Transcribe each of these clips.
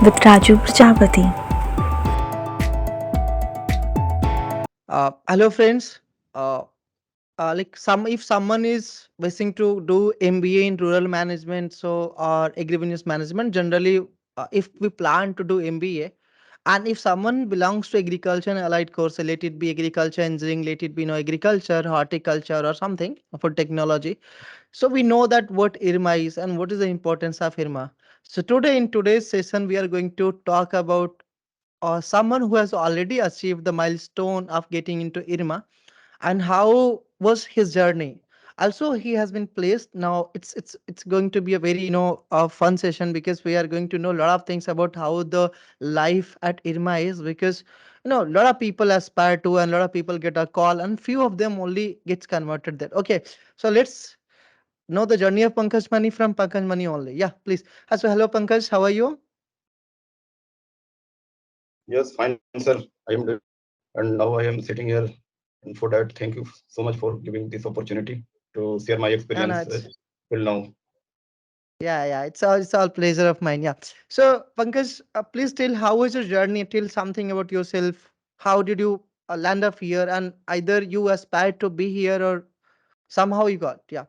with Raju Prajapati. Hello friends. Uh, if someone is wishing to do MBA in rural management, so or agribusiness management, generally, if we plan to do MBA, and if someone belongs to agriculture and allied course, let it be agriculture, engineering, let it be agriculture, horticulture, or something for technology. So we know that what IRMA is and what is the importance of IRMA. So today in today's session, we are going to talk about someone who has already achieved the milestone of getting into IRMA and how was his journey. Also, he has been placed. Now it's going to be a very fun session because we are going to know a lot of things about how the life at IRMA is, because a lot of people aspire to and a lot of people get a call and few of them only gets converted there. Okay, so let's know the journey of Pankaj Mani from Pankaj Mani only. Yeah, please. So hello Pankaj, how are you? Yes, fine, sir. I am doing good. And now I am sitting here. And for that, thank you so much for giving this opportunity to share my Yeah, no, experience it's till now. yeah, it's all pleasure of mine. Yeah. So Pankaj, please tell how was your journey? Tell something about yourself. How did you land up here? And either you aspired to be here or somehow you got. Yeah.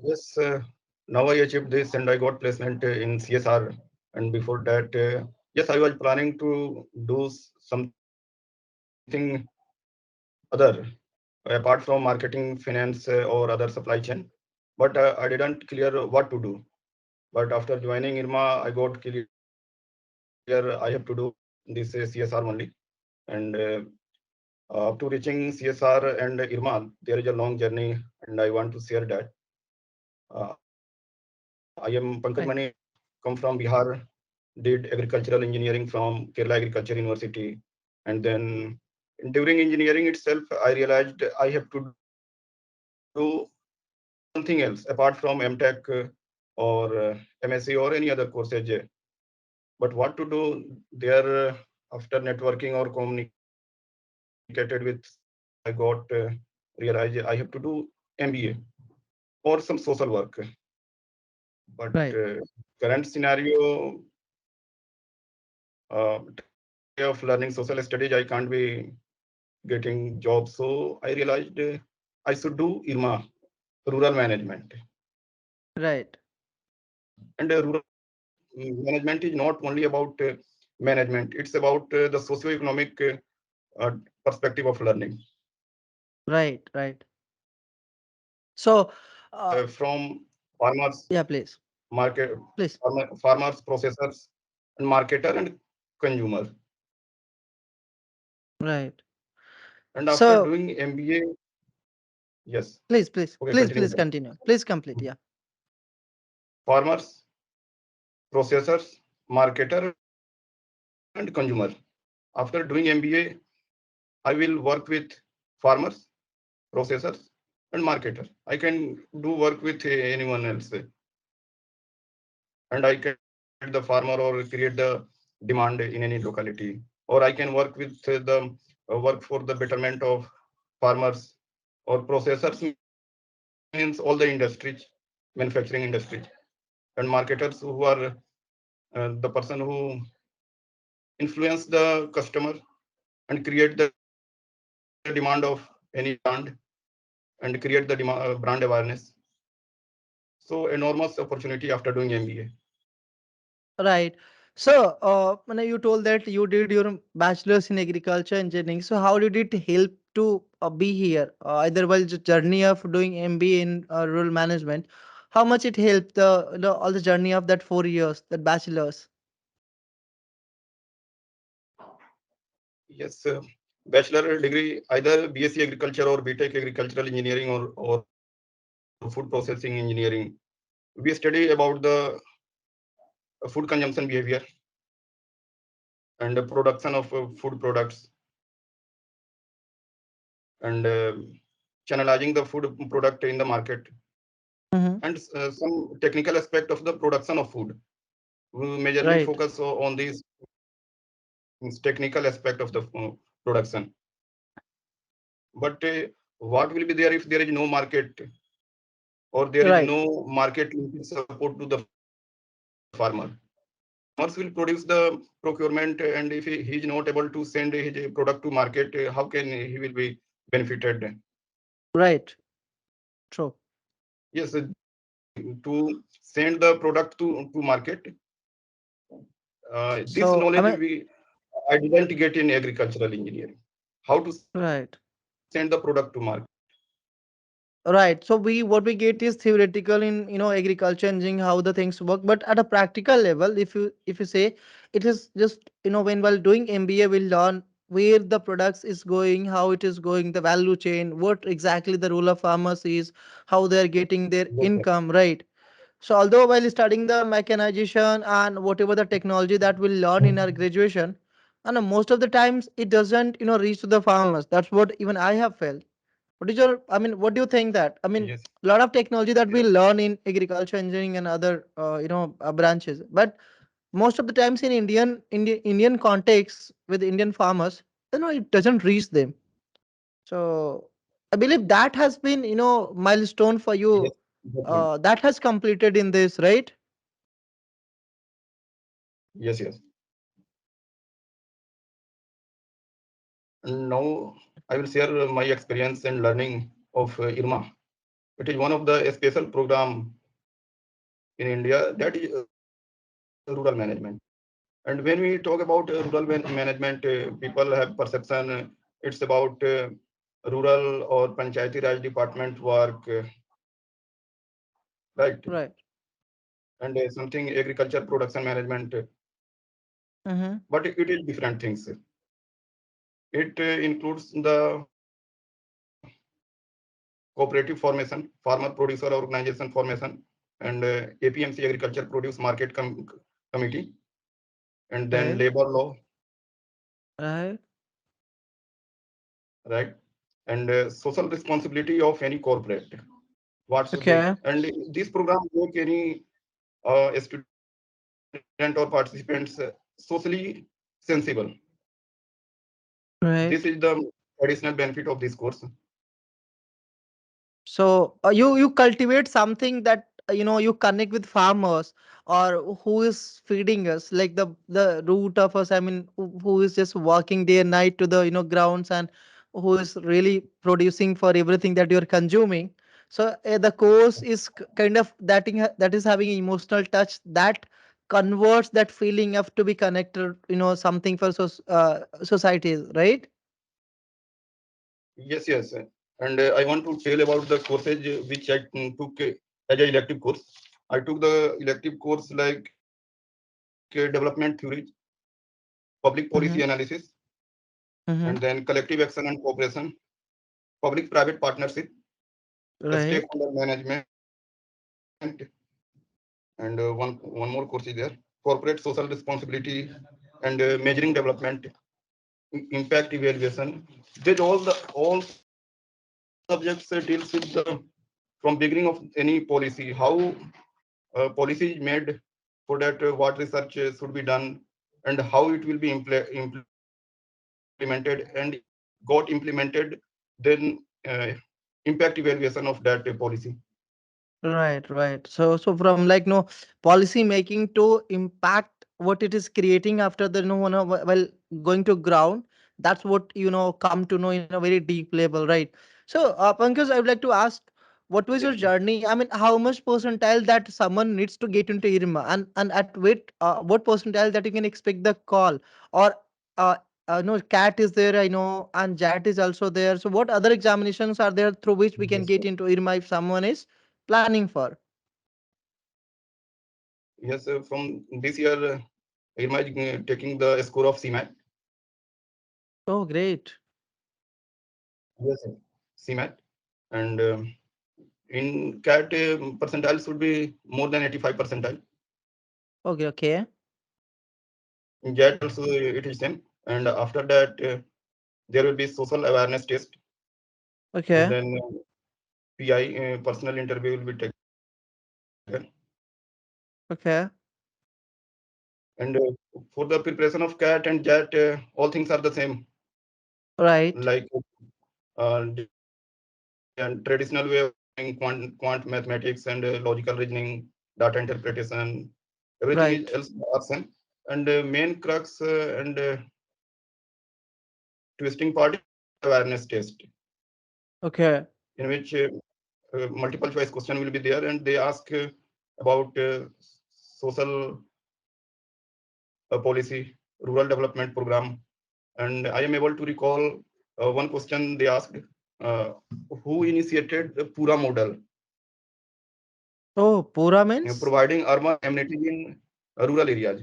Yes, now I achieved this and I got placement in CSR. And before that, yes, I was planning to do something other apart from marketing, finance, or other supply chain. But I didn't clear what to do. But after joining IRMA, I got clear I have to do this CSR only. And up to reaching CSR and IRMA, there is a long journey, and I want to share that. I am Pankaj Mani, come Right. from Bihar, did agricultural engineering from Kerala Agriculture University, and then during engineering itself, I realized I have to do something else apart from MTech or MSc or any other courses. But what to do there after networking or communicated with people, I got realized I have to do MBA or some social work. But Right. current scenario, time of learning social studies, I can't be getting jobs. So I realized I should do IRMA, rural management. Right. And rural management is not only about management; it's about the socio-economic perspective of learning. Right. Right. So, From farmers, yeah, please, market, please. farmers, processors, and marketer and consumer. Right. And after So, doing MBA, yes, please, please, okay, please, continue. please continue. Please complete. Yeah. Farmers, processors, marketer, and consumer. After doing MBA, I will work with farmers, processors, and marketer. I can do work with anyone else, and I can create the farmer or create the demand in any locality, or I can work with the work for the betterment of farmers or processors means all the industries, manufacturing industries, and marketers who are the person who influence the customer and create the demand of any brand and create the brand awareness. So enormous opportunity after doing MBA. Right. So, when you told that you did your bachelor's in agriculture engineering, so how did it help to be here? Either while the journey of doing MBA in rural management, how much it helped the all the journey of that 4 years, that bachelor's? Yes, bachelor degree, either BSc Agriculture or BTech Agricultural Engineering or Food Processing Engineering. We study about the food consumption behavior and the production of food products and channelizing the food product in the market Mm-hmm. and some technical aspect of the production of food. We majorly Right. focus on these technical aspect of the production. But what will be there if there is no market or there is Right. no market support to the farmer? farmer. Farmers will produce the procurement, and if he is not able to send his product to market, how can he will be benefited? Right. True. Yes, to send the product to market. This So I knowledge mean, I didn't get in agricultural engineering. How to send the right. product to market? Right. So we what we get is theoretical in agriculture engineering how the things work, but at a practical level, if you say it is just when while doing MBA we'll learn where the products is going, how it is going, the value chain, what exactly the role of farmers is, how they are getting their Yes, sir. income, right? So although while studying the mechanization and whatever the technology that we'll learn in our graduation, and most of the times it doesn't reach to the farmers. That's what even I have felt. What is your, I mean, what do you think that? I mean, Yes, a lot of technology that we yes, learn in agriculture, engineering, and other, branches, but most of the times in Indian context with Indian farmers, it doesn't reach them. So I believe that has been, milestone for yes, you. definitely. That has completed in this, right? Yes, yes. And now I will share my experience and learning of IRMA. It is one of the special program in India that is rural management. And when we talk about management, people have perception it's about rural or panchayati raj department work, right? Right. And something agriculture production management, Mm-hmm. but it is different things. It includes the cooperative formation, farmer producer organization formation, and APMC agriculture produce market committee, and then Right. labor law, Right. right? And social responsibility of any corporate. What should be? Okay. And this program make any student or participants socially sensible. This is Right. the additional benefit of this course. So you cultivate something that you connect with farmers or who is feeding us, like the root of us. I mean, who is just working day and night to the grounds and who is really producing for everything that you're consuming. So the course is kind of that is having emotional touch that converts that feeling of to be connected. Something for society, right? Yes, yes. And I want to tell about the courses which I took as an elective course. I took the elective course like development theory, public policy Mm-hmm. analysis, and Mm-hmm. then collective action and cooperation, public-private partnership, Right. stakeholder management, and one more course is there, corporate social responsibility and measuring development, impact evaluation. There's all subjects deals with the from beginning of any policy, how policy is made for that, what research should be done, and how it will be implemented, and if it got implemented, then impact evaluation of that policy. Right, right. So from like no policy making to impact what it is creating after the well going to ground. That's what come to know in a very deep level, right? So Pankaj, I would like to ask, what was your Yes, yes. journey? I mean, how much percentile that someone needs to get into IRMA, and at what percentile that you can expect the call or uh, no CAT is there, I know, and JAT is also there. So what other examinations are there through which we can Yes, get into IRMA if someone is planning for? yes. From this year, IRMA is taking the score of CMAT. Oh, great. Yes, sir. CMAT, and in CAT percentile should be more than 85 percentile. Okay, okay, In JAT also it is same, and after that there will be social awareness test, and okay, then PI personal interview will be taken, okay. and for the preparation of CAT and JAT, all things are the same, Right, like and traditional way of doing quant mathematics and logical reasoning, data interpretation. Everything is Right. else are same. And main crux and twisting part is awareness test, Okay. in which multiple choice question will be there, and they ask about social policy, rural development program, and I am able to recall one question they asked: uh, who initiated the Pura model, Oh, Pura means? providing urban amenities in rural areas?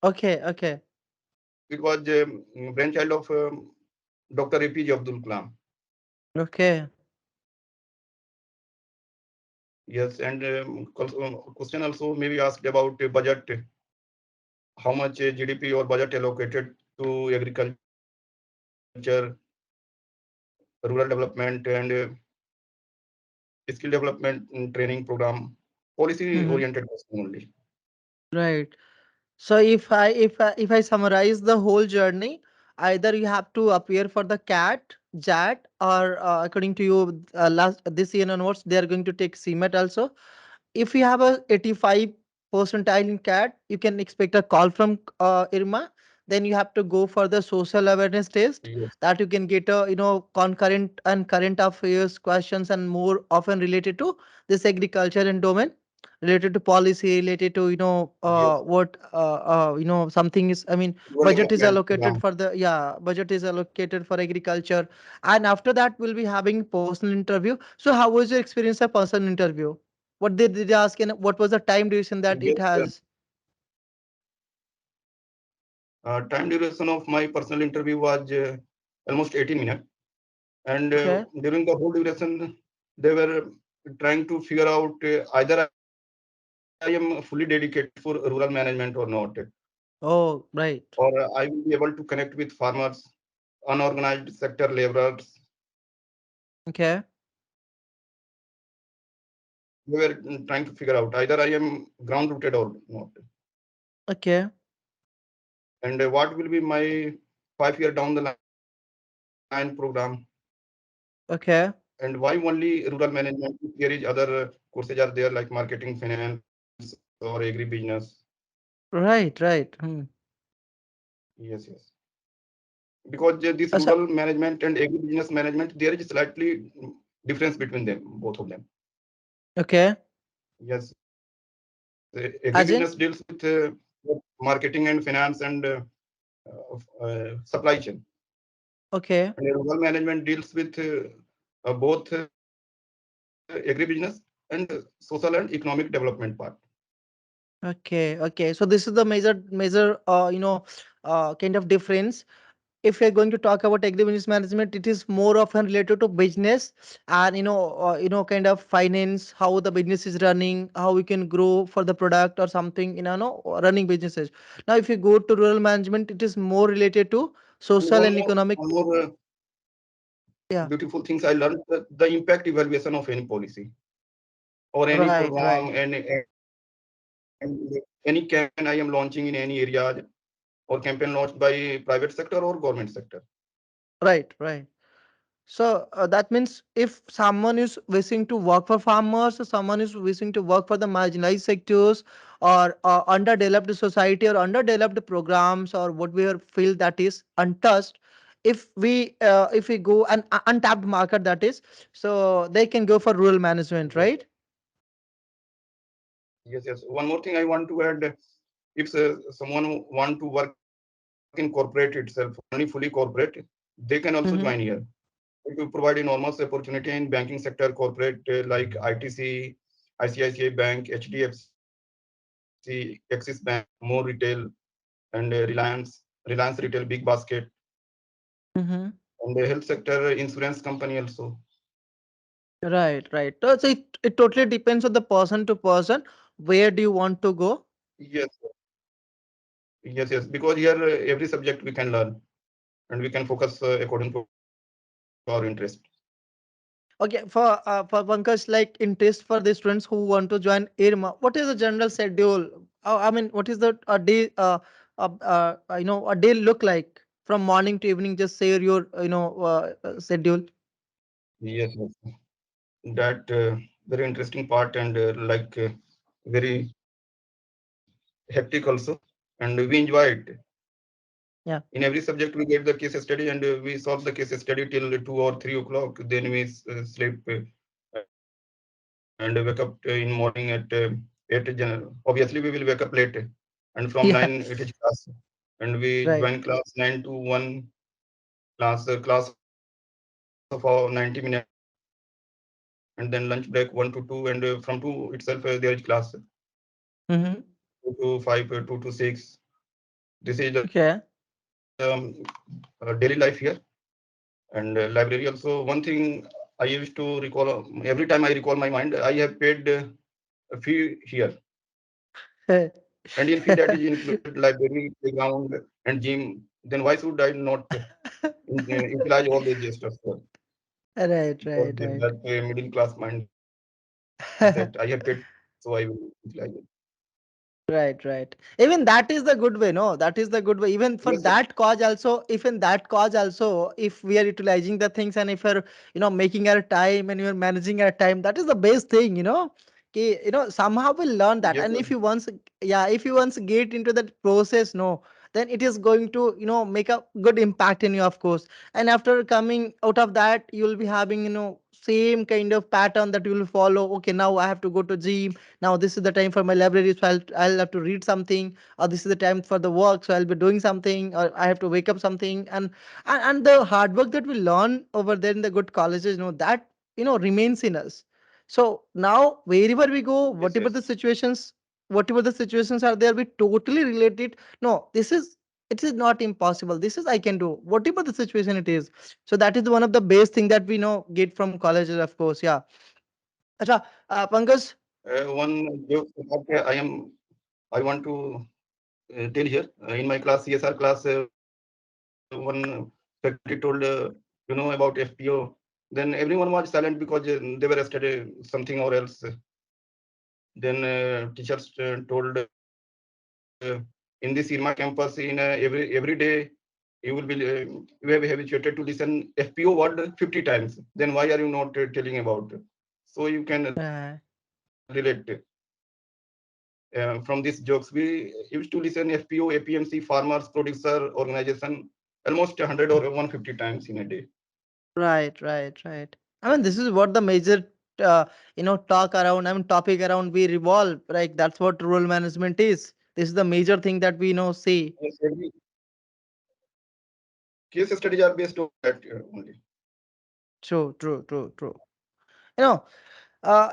Okay, okay, It was brainchild of Dr. APJ Abdul Kalam. okay. Yes, and question also maybe asked about budget, how much GDP or budget allocated to agriculture, rural development, and skill development training program, policy Mm-hmm. oriented question only. Right. So if I summarize the whole journey, either you have to appear for the JAT, or according to you, last this year onwards, they are going to take CMAT also. If you have a 85 percentile in CAT, you can expect a call from IRMA. Then you have to go for the social awareness test, Yes, that you can get a concurrent and current affairs questions, and more often related to this agriculture and domain, related to policy, related to yes, what something is, I mean, rural budget is development allocated program. for the, yeah, budget is allocated for agriculture. And after that we'll be having personal interview. So how was your experience of personal interview? What did they ask, and what was the time duration that it Yes, has? time duration of my personal interview was almost 18 minutes, and Okay. during the whole duration, they were trying to figure out either I am fully dedicated for rural management or not, Oh, or right. I will be able to connect with farmers, unorganized sector laborers. Okay. They were trying to figure out either I am ground rooted or not, Okay. and what will be my 5 year down the line program, Okay. and why only rural management if there is other courses are there like marketing, finance, or agribusiness. Right, right. Yes, yes. Because this rural So, management and agribusiness management, there is slightly difference between them, both of them. okay. Yes, agribusiness deals As in? with marketing and finance and supply chain, Okay. and rural management deals with both agribusiness and social and economic development part. Okay. Okay. So this is the major kind of difference. If you're going to talk about agribusiness management, it is more often related to business, and kind of finance, how the business is running, how we can grow for the product or something, running businesses. Now if you go to rural management, it is more related to And social and economic. one more Yeah. beautiful things I learned, the impact evaluation of any policy or any Right, program, right, and any campaign I am launching in any area, or campaign launched by private sector or government sector. right, right. So that means if someone is wishing to work for farmers, or someone is wishing to work for the marginalized sectors, or underdeveloped society, or underdeveloped programs, or what we feel that is untouched, if we go an untapped market, that is, so they can go for rural management, Yes, right? yes, yes. One more thing I want to add: if someone want to work in corporate itself, only fully corporate, they can also join Mm-hmm. here. It will provide enormous opportunity in banking sector, corporate like ITC, ICICI Bank, HDFC, Axis Bank, more retail, and Reliance Retail, Big Basket, Mm-hmm. and the health sector, insurance company also. Right, right. So it totally depends on the person to person. Where do you want to go? Yes, yes, yes. Because here every subject we can learn, and we can focus according to our interest. Okay, for Pankaj, like interest for the students who want to join IRMA, what is the general schedule? I mean, what is the a day a day look like from morning to evening? Just say your schedule. Yes, yes. That very interesting part, and like very hectic also, and we enjoy it. Yeah. In every subject, we get the case study, and we solve the case study till 2 or 3 o'clock. Then we sleep and wake up in morning at 8. Obviously, we will wake up late, and from 9 it is Yeah. class, and we join Right. class 9 to 1 class of our 90 minutes, and then lunch break 1 to 2, and from 2 itself there is class Mm-hmm. 2 to 5, 2 to 6. This is the daily life here. And library also, one thing I used to recall, every time I recall my mind, I have paid a fee here, and in fee that is included library, playground, and gym. Then why should I not utilize all these stuff? Right, Because right, with right. that middle class mindset, I have paid, so I will utilize it. Right, right. Even that is the good way, no? That is the good way. Even for Yes, yes, that cause also, if in that cause also, if we are utilizing the things and if you're, making our time and you're managing our time, that is the best thing, somehow we'll learn that. yes, And yes, if you once, yeah, if you once get into that process, no, then it is going to, make a good impact in you, of course. And after coming out of that, you'll be having, same kind of pattern that you will follow. Okay, now I have to go to gym, now this is the time for my library, so I'll have to read something, or this is the time for the work, so I'll be doing something, or I have to wake up something. And the hard work that we learn over there in the good colleges, that remains in us. So now wherever we go, yes, yes. whatever the situations are there, we totally relate it. No, it is not impossible, this is I can do whatever the situation it is. So that is one of the best thing that we know get from colleges, of course. Yeah. Acha, Pankaj. One joke that I want to tell here. In my class, CSR class, one faculty told, about FPO. Then everyone was silent because they were studying something or else. Then teachers told, in this IRMA campus, every day you will be you have habituated to listen FPO word 50 times. Then why are you not telling about? So you can uh, relate from these jokes. We used to listen FPO, APMC, farmers, producer, organization almost 100 or 150 times in a day. Right, right, right. I mean, this is what the major, talk around, I mean, topic around we revolve, right? That's what rural management is. This is the major thing that we see. Yes, every case studies are based on that only. True, true, true, true. You know,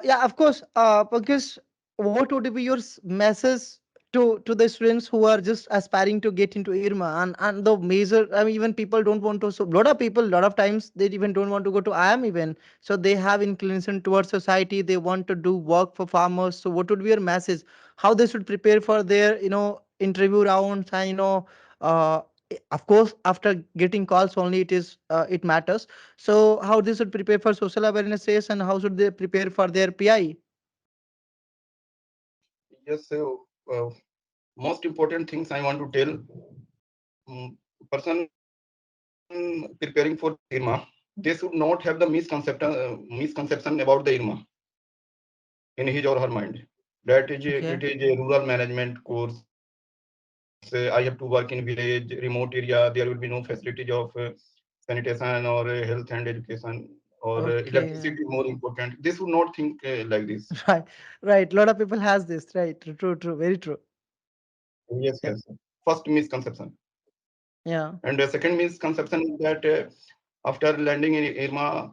yeah, of course. Because what would be your message to the students who are just aspiring to get into IRMA, and the major? I mean, even people don't want to. So, lot of people, lot of times, they even don't want to go to IIM even. So they have inclination towards society. They want to do work for farmers. So, what would be your message? How they should prepare for their interview rounds, and uh, of course, after getting calls only, it matters. So how they should prepare for social awareness days, and how should they prepare for their PI? Yes, so most important things I want to tell, person preparing for the IRMA, they should not have the misconception about the IRMA in his or her mind. That it Okay. is a rural management course. I have to work in village, remote area. There will be no facilities of sanitation or health and education, or electricity Okay. more important. They should not think like this. Right. Right. A lot of people has this. Right. True. True. True. Very true. Yes, Yeah. yes. First misconception. Yeah. And the second misconception is that after landing in IRMA,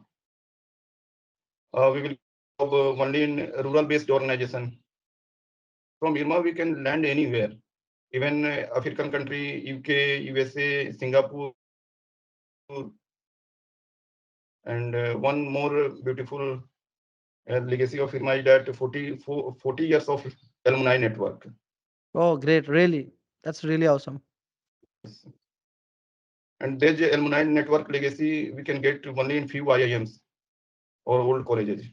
we will get job only in rural-based organization. From IRMA, we can land anywhere, even African country, UK, USA, Singapore, and one more beautiful legacy of IRMA is that 40 years of alumni network. Oh, great. Really. That's really awesome. Yes. And there's a alumni network legacy we can get only in few IIMs or old colleges.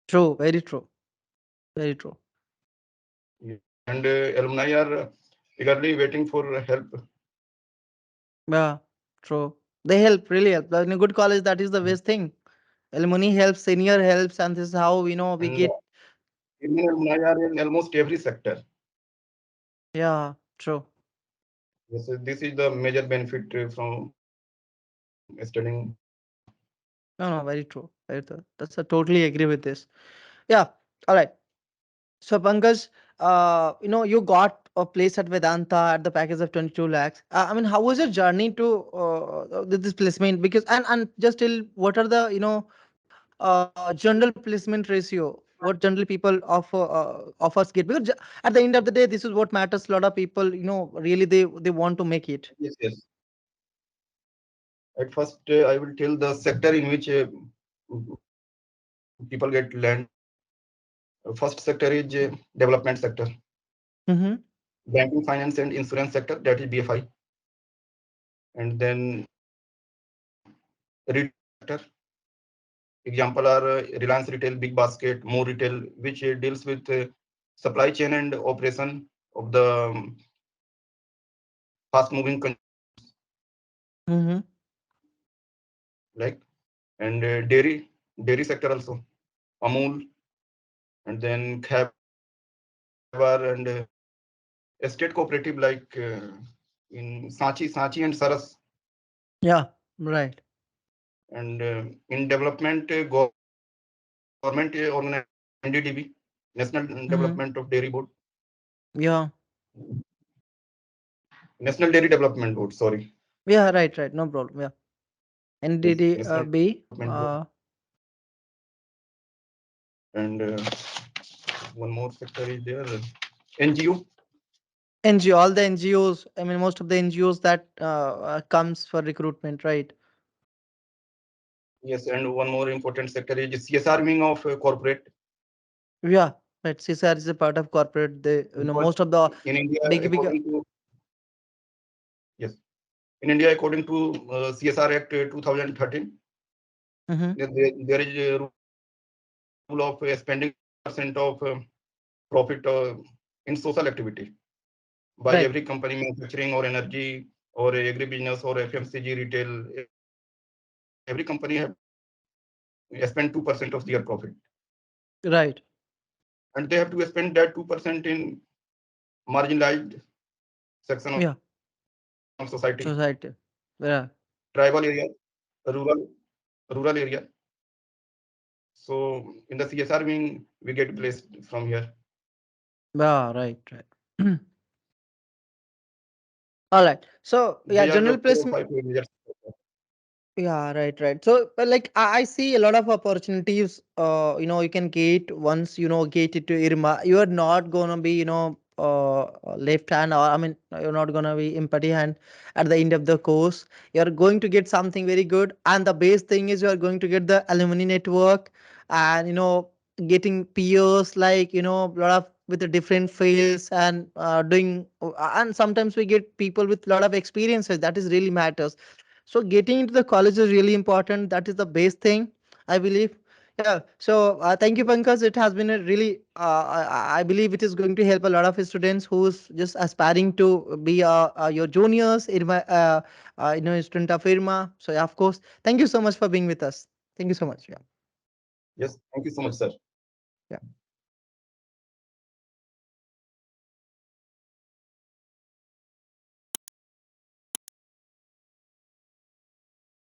True. Very true. Very true. And alumni are eagerly waiting for help. Yeah. True. They help. Really help. In a good college, that is the best thing. Alumni helps, senior helps, and this is how we And get. Indian alumni are in almost every sector. Yeah, true. Yes, this is the major benefit from studying IRMA. No, no, very true. Very true. That's I totally agree with this. Yeah. All right. So Pankaj, you got a place at Vedanta at the package of 22 lakhs. I mean, how was your journey to this placement? Because and just till what are the general placement ratio? What generally people offers get? Because at the end of the day, this is what matters. A lot of people, really they want to make it. Yes, yes. At first, I will tell the sector in which people get land. First sector is development sector, Mm-hmm. banking, finance, and insurance sector. That is BFI, and then retail sector. Example are Reliance Retail, Big Basket, More Retail, which deals with supply chain and operation of the fast-moving Mm-hmm. like, and dairy sector also, Amul, and then Khabar and estate cooperative like in Sanchi and Saras, Yeah. Right. and in development government organization NDDB, National Development of Mm-hmm. Dairy Board, Yeah. National Dairy Development Board. Sorry, Yeah. Right. Right. No problem. Yeah. yes, NDD National B. Development Board, and one more sector is there, NGO. NGO, all the NGOs. I mean, most of the NGOs that comes for recruitment, right? Yes, and one more important sector is CSR wing of corporate, Yeah, right. CSR is a part of corporate. They, because most of the in India, big. according to yes, in India, according to CSR Act 2013, Mm-hmm. there is a rule of spending 20% of profit in social activity by every Right, company, manufacturing or energy or agribusiness or FMCG retail. Every company have to spend 2% of their profit, right. and they have to spend that 2% in marginalized section of Yeah, society, society. Yeah, tribal area, rural rural area. So in the CSR wing, we get placed from here. yeah, right, right. All right. So yeah, They are general the four or placement. five major. Yeah, right, right. So, but like I see a lot of opportunities. You can get once get it to IRMA. You are not gonna be left hand, or I mean you're not gonna be empty hand at the end of the course. You're going to get something very good, and the best thing is you are going to get the alumni network, and getting peers like a lot of with the different fields and doing, and sometimes we get people with a lot of experiences that is really matters. So getting into the college is really important. That is the best thing, I believe. Yeah. So thank you, Pankaj. It has been a really, I believe it is going to help a lot of students who's just aspiring to be your juniors, IRMA, student of IRMA. So yeah, of course. Thank you so much for being with us. Thank you so much. Yeah. Yes, thank you so much, sir. Yeah.